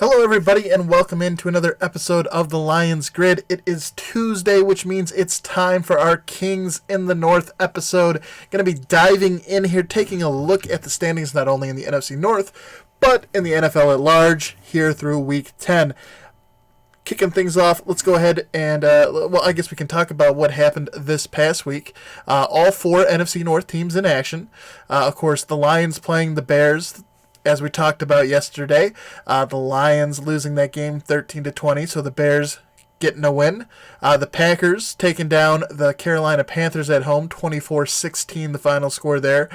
Hello, everybody, and welcome into another episode of the Lions Grid. It is Tuesday, which means it's time for our Kings in the North episode. Going to be diving in here, taking a look at the standings not only in the NFC North, but in the NFL at large here through Week 10. Kicking things off, let's go ahead and, I guess we can talk about what happened this past week. All four NFC North teams in action. Of course, the Lions playing the Bears, as we talked about yesterday. The Lions losing that game 13-20, so the Bears getting a win. The Packers taking down the Carolina Panthers at home, 24-16 the final score there.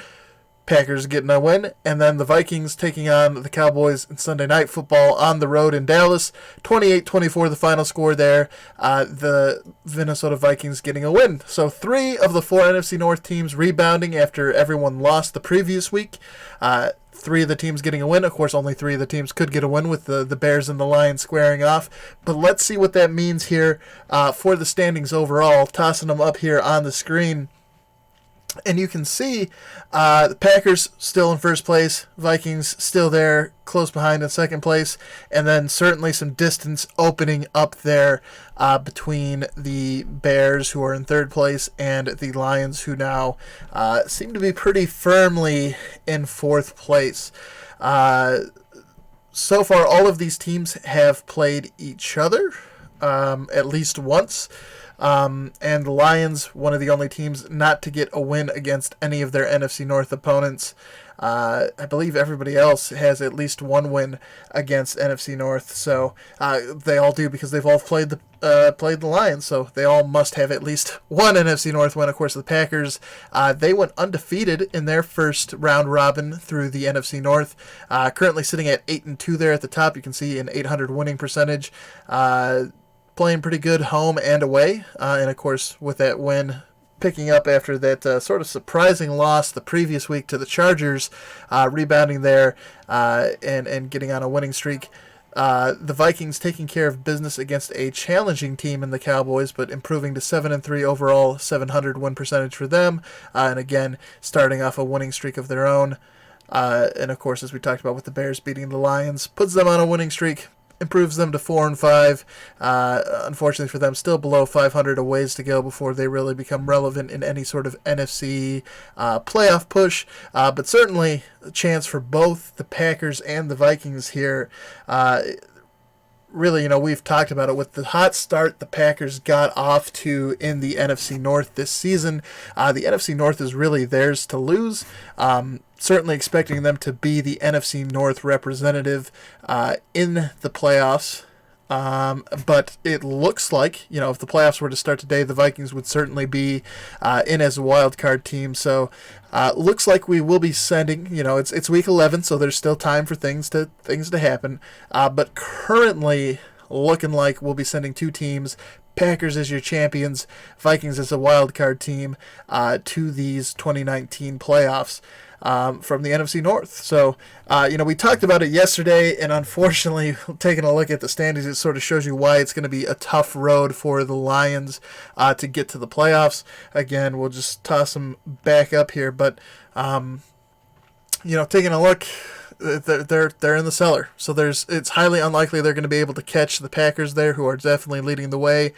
Packers getting a win. And then the Vikings taking on the Cowboys in Sunday Night Football on the road in Dallas, 28-24 the final score there. The Minnesota Vikings getting a win. So 3 of the 4 NFC North teams rebounding after everyone lost the previous week. 3 of the teams getting a win. Of course, only 3 of the teams could get a win with the Bears and the Lions squaring off. But let's see what that means here for the standings overall. Tossing them up here on the screen. And you can see the Packers still in first place, Vikings still there, close behind in second place, and then certainly some distance opening up there between the Bears, who are in third place, and the Lions, who now seem to be pretty firmly in fourth place. So far, all of these teams have played each other at least once. And the Lions, one of the only teams not to get a win against any of their NFC North opponents. I believe everybody else has at least one win against NFC North, so they all do because they've all played the Lions, so they all must have at least one NFC North win. Of course, the Packers, they went undefeated in their first round robin through the NFC North, currently sitting at 8-2 there at the top. You can see an .800 winning percentage. Playing pretty good home and away, and of course with that win picking up after that sort of surprising loss the previous week to the Chargers, rebounding there and getting on a winning streak. The Vikings taking care of business against a challenging team in the Cowboys, but improving to 7-3 overall, 700 win percentage for them, and again starting off a winning streak of their own. And of course, as we talked about with the Bears beating the Lions, puts them on a winning streak. Improves them to 4-5. Unfortunately for them, still below 500, a ways to go before they really become relevant in any sort of NFC playoff push. But certainly a chance for both the Packers and the Vikings here. Really, we've talked about it. With the hot start the Packers got off to in the NFC North this season, the NFC North is really theirs to lose. Certainly expecting them to be the NFC North representative in the playoffs. But it looks like, if the playoffs were to start today, the Vikings would certainly be in as a wild card team. So looks like we will be sending, it's week 11, so there's still time for things to happen. But currently looking like we'll be sending 2 teams, Packers as your champions, Vikings as a wild card team, to these 2019 playoffs. From the NFC North. So, we talked about it yesterday, and unfortunately, taking a look at the standings, it sort of shows you why it's going to be a tough road for the Lions to get to the playoffs. Again, we'll just toss them back up here, but, taking a look, they're in the cellar. So it's highly unlikely they're going to be able to catch the Packers there, who are definitely leading the way.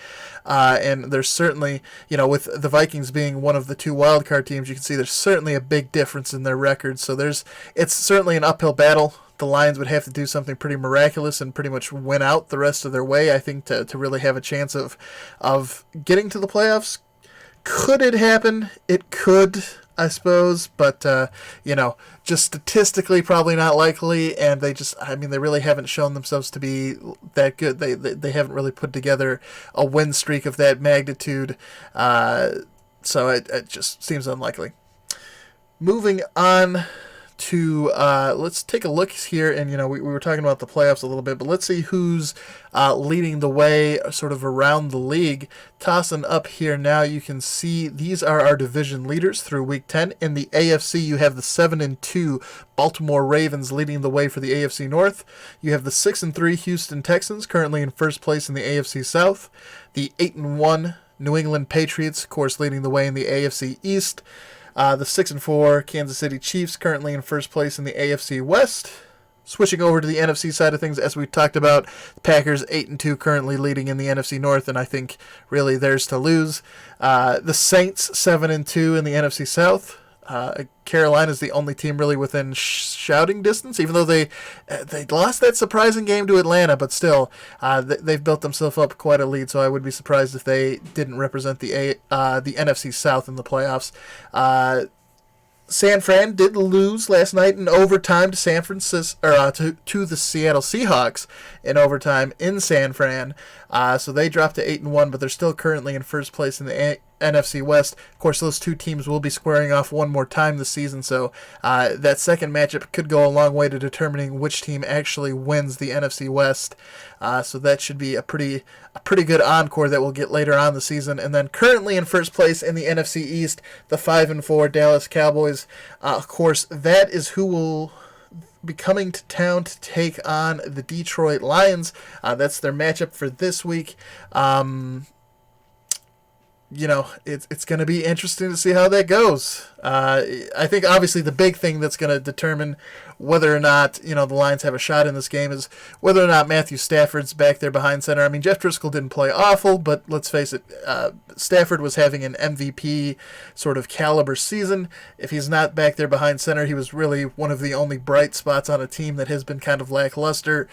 And there's certainly, with the Vikings being one of the 2 wildcard teams, you can see there's certainly a big difference in their records. So it's certainly an uphill battle. The Lions would have to do something pretty miraculous and pretty much win out the rest of their way, I think, to really have a chance of getting to the playoffs. Could it happen? It could, I suppose, but, just statistically probably not likely, and they really haven't shown themselves to be that good. They haven't really put together a win streak of that magnitude, so it just seems unlikely. Moving on to, let's take a look here, and, we were talking about the playoffs a little bit, but let's see who's leading the way sort of around the league. Tossing up here now, you can see these are our division leaders through Week 10. In the AFC, you have the 7-2 Baltimore Ravens leading the way for the AFC North. You have the 6-3 Houston Texans currently in first place in the AFC South. The 8-1 New England Patriots, of course, leading the way in the AFC East. The 6-4 Kansas City Chiefs currently in first place in the AFC West. Switching over to the NFC side of things, as we talked about, Packers 8-2 currently leading in the NFC North, and I think really theirs to lose. The Saints 7-2 in the NFC South. Carolina is the only team really within shouting distance, even though they lost that surprising game to Atlanta, but still they've built themselves up quite a lead. So I would be surprised if they didn't represent the NFC South in the playoffs. San Fran did lose last night in overtime to San Francisco, or to the Seattle Seahawks in overtime in San Fran. So they dropped to 8-1, but they're still currently in first place in the NFC West. Of course, those two teams will be squaring off one more time this season, so that second matchup could go a long way to determining which team actually wins the NFC West. So that should be a pretty good encore that we'll get later on the season. And then currently in first place in the NFC East, the 5-4 Dallas Cowboys. Of course, that is who will be coming to town to take on the Detroit Lions. That's their matchup for this week. It's going to be interesting to see how that goes. I think obviously the big thing that's going to determine whether or not, the Lions have a shot in this game is whether or not Matthew Stafford's back there behind center. I mean, Jeff Driscoll didn't play awful, but let's face it, Stafford was having an MVP sort of caliber season. If he's not back there behind center, he was really one of the only bright spots on a team that has been kind of lackluster.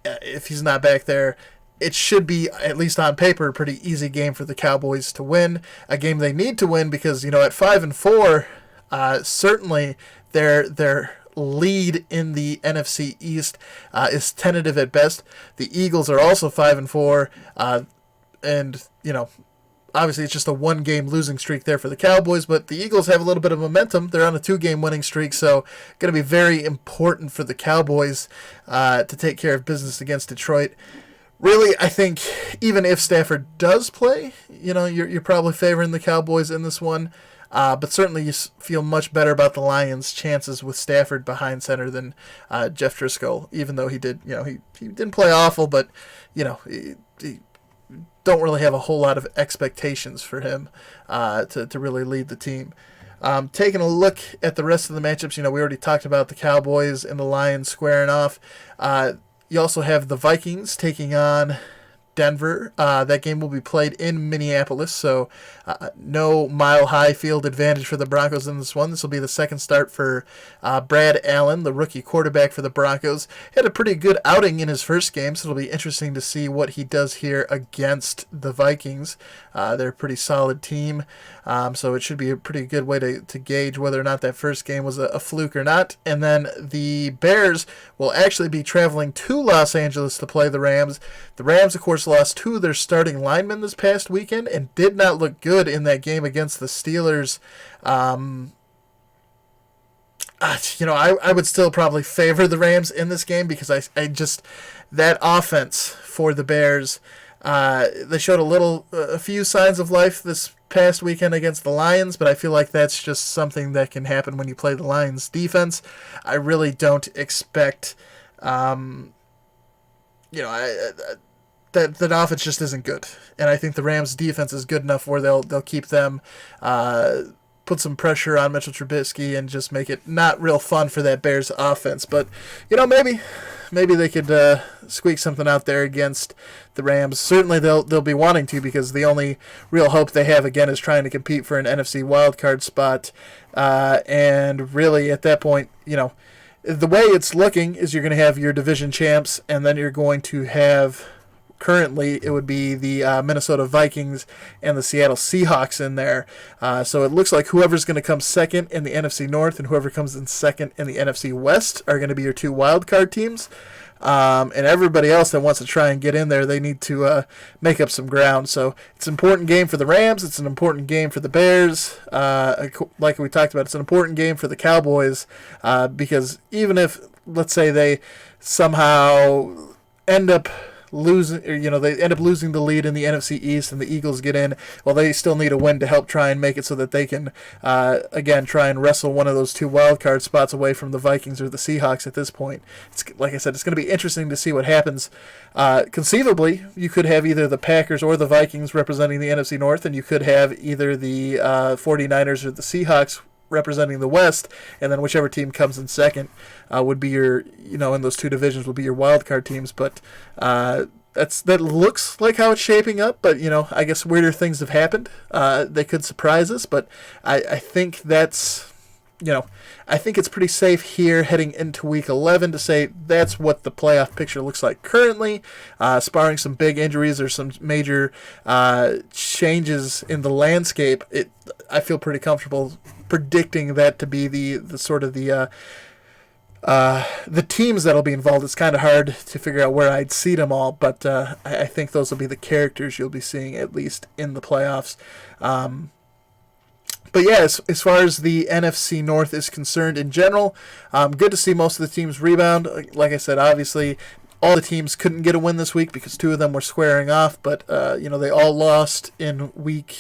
If he's not back there, it should be, at least on paper, a pretty easy game for the Cowboys to win. A game they need to win because, at 5-4, certainly their lead in the NFC East is tentative at best. The Eagles are also 5-4, and obviously it's just a one-game losing streak there for the Cowboys, but the Eagles have a little bit of momentum. They're on a 2-game winning streak, so going to be very important for the Cowboys to take care of business against Detroit. Really, I think even if Stafford does play, you're probably favoring the Cowboys in this one. But certainly you feel much better about the Lions' chances with Stafford behind center than Jeff Driscoll, even though he did, he didn't play awful, but, he don't really have a whole lot of expectations for him to really lead the team. Taking a look at the rest of the matchups, we already talked about the Cowboys and the Lions squaring off. You also have the Vikings taking on Denver. That game will be played in Minneapolis, so no mile-high field advantage for the Broncos in this one. This will be the second start for Brad Allen, the rookie quarterback for the Broncos. Had a pretty good outing in his first game, so it'll be interesting to see what he does here against the Vikings. They're a pretty solid team, so it should be a pretty good way to gauge whether or not that first game was a fluke or not. And then the Bears will actually be traveling to Los Angeles to play the Rams. The Rams, of course, lost two of their starting linemen this past weekend and did not look good in that game against the Steelers. I would still probably favor the Rams in this game because I just, that offense for the Bears, they showed a few signs of life this past weekend against the Lions, but I feel like that's just something that can happen when you play the Lions defense. I really don't expect, that offense just isn't good, and I think the Rams defense is good enough where they'll keep them, put some pressure on Mitchell Trubisky and just make it not real fun for that Bears offense. But maybe they could squeak something out there against the Rams. Certainly they'll be wanting to, because the only real hope they have again is trying to compete for an NFC wildcard spot, and really at that point, the way it's looking is you're going to have your division champs, and then you're going to have, currently it would be the Minnesota Vikings and the Seattle Seahawks in there. So it looks like whoever's going to come second in the NFC North and whoever comes in second in the NFC West are going to be your two wildcard teams. And everybody else that wants to try and get in there, they need to make up some ground. So it's an important game for the Rams. It's an important game for the Bears. Like we talked about, it's an important game for the Cowboys, because even if, let's say, they somehow end up losing, they end up losing the lead in the NFC East and the Eagles get in, well, they still need a win to help try and make it so that they can, again, try and wrestle one of those two wild card spots away from the Vikings or the Seahawks at this point. It's, like I said, it's going to be interesting to see what happens. Conceivably, you could have either the Packers or the Vikings representing the NFC North, and you could have either the 49ers or the Seahawks representing the West, and then whichever team comes in second would be your, in those two divisions would be your wild card teams. But that looks like how it's shaping up. But I guess weirder things have happened. They could surprise us, but I think that's. I think it's pretty safe here heading into Week 11 to say that's what the playoff picture looks like currently. Barring some big injuries or some major changes in the landscape, I feel pretty comfortable predicting that to be the sort of the teams that'll be involved. It's kind of hard to figure out where I'd seed them all, but I think those will be the characters you'll be seeing at least in the playoffs. But yeah, as far as the NFC North is concerned in general, good to see most of the teams rebound. Like I said, obviously, all the teams couldn't get a win this week because two of them were squaring off, but they all lost in Week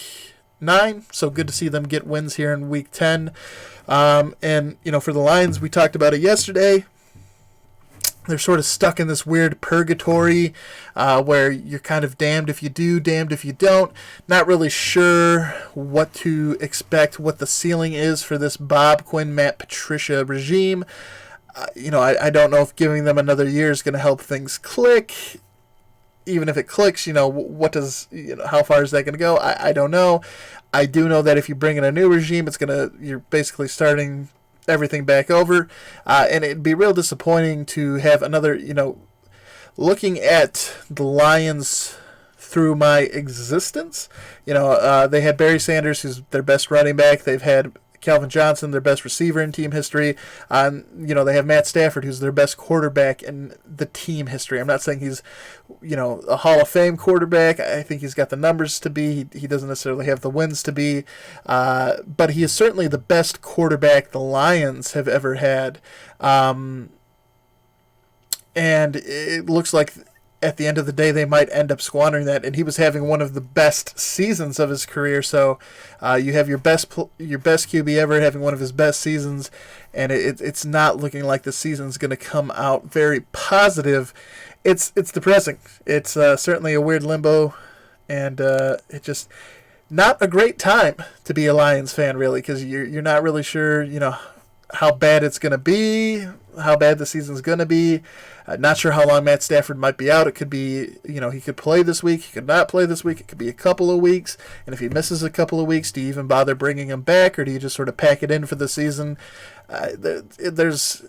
9, so good to see them get wins here in Week 10. And for the Lions, we talked about it yesterday. They're sort of stuck in this weird purgatory where you're kind of damned if you do, damned if you don't. Not really sure what to expect, what the ceiling is for this Bob Quinn, Matt Patricia regime. I don't know if giving them another year is going to help things click. Even if it clicks, what does, how far is that going to go? I don't know. I do know that if you bring in a new regime, you're basically starting everything back over, and it'd be real disappointing to have another, looking at the Lions through my existence, they had Barry Sanders, who's their best running back. They've had Calvin Johnson, their best receiver in team history. They have Matt Stafford, who's their best quarterback in the team history. I'm not saying he's, a Hall of Fame quarterback. I think he's got the numbers to be. He doesn't necessarily have the wins to be. But he is certainly the best quarterback the Lions have ever had. And it looks like at the end of the day, they might end up squandering that. And he was having one of the best seasons of his career. So you have your best QB ever having one of his best seasons, and it's not looking like the season's going to come out very positive. It's depressing. It's certainly a weird limbo, and it just not a great time to be a Lions fan, really, because you're not really sure, how bad it's going to be, how bad the season's going to be. Not sure how long Matt Stafford might be out. It could be, he could play this week. He could not play this week. It could be a couple of weeks. And if he misses a couple of weeks, do you even bother bringing him back, or do you just sort of pack it in for the season? There's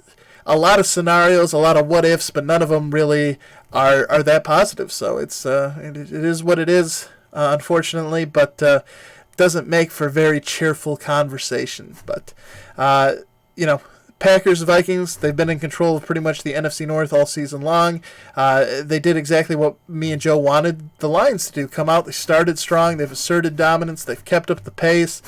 a lot of scenarios, a lot of what ifs, but none of them really are that positive. So it is what it is, unfortunately, but doesn't make for very cheerful conversation. But Packers, Vikings, they've been in control of pretty much the NFC North all season long. They did exactly what me and Joe wanted the Lions to do. Come out, they started strong, they've asserted dominance, they've kept up the pace,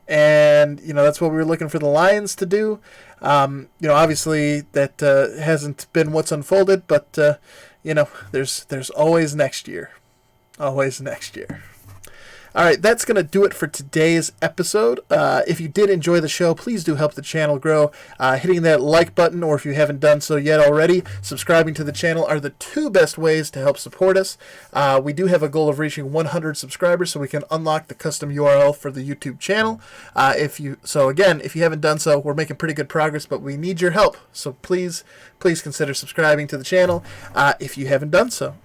and that's what we were looking for the Lions to do. Obviously that hasn't been what's unfolded, but there's always next year. Always next year. All right, that's going to do it for today's episode. If you did enjoy the show, please do help the channel grow. Hitting that like button, or if you haven't done so yet already, subscribing to the channel are the two best ways to help support us. We do have a goal of reaching 100 subscribers so we can unlock the custom URL for the YouTube channel. If you haven't done so, we're making pretty good progress, but we need your help. So please consider subscribing to the channel if you haven't done so.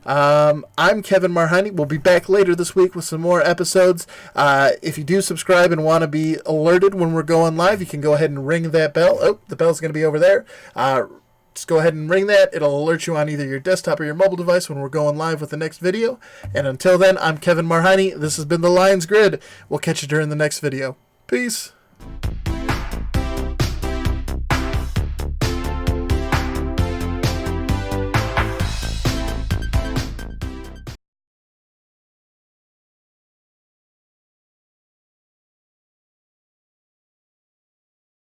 I'm Kevin Marheine. We'll be back later this week with some more episodes. If you do subscribe and want to be alerted when we're going live, you can go ahead and ring that bell. Oh, the bell's going to be over there. Just go ahead and ring that. It'll alert you on either your desktop or your mobile device when we're going live with the next video. And until then, I'm Kevin Marheine. This has been the Lions Grid. We'll catch you during the next video. Peace.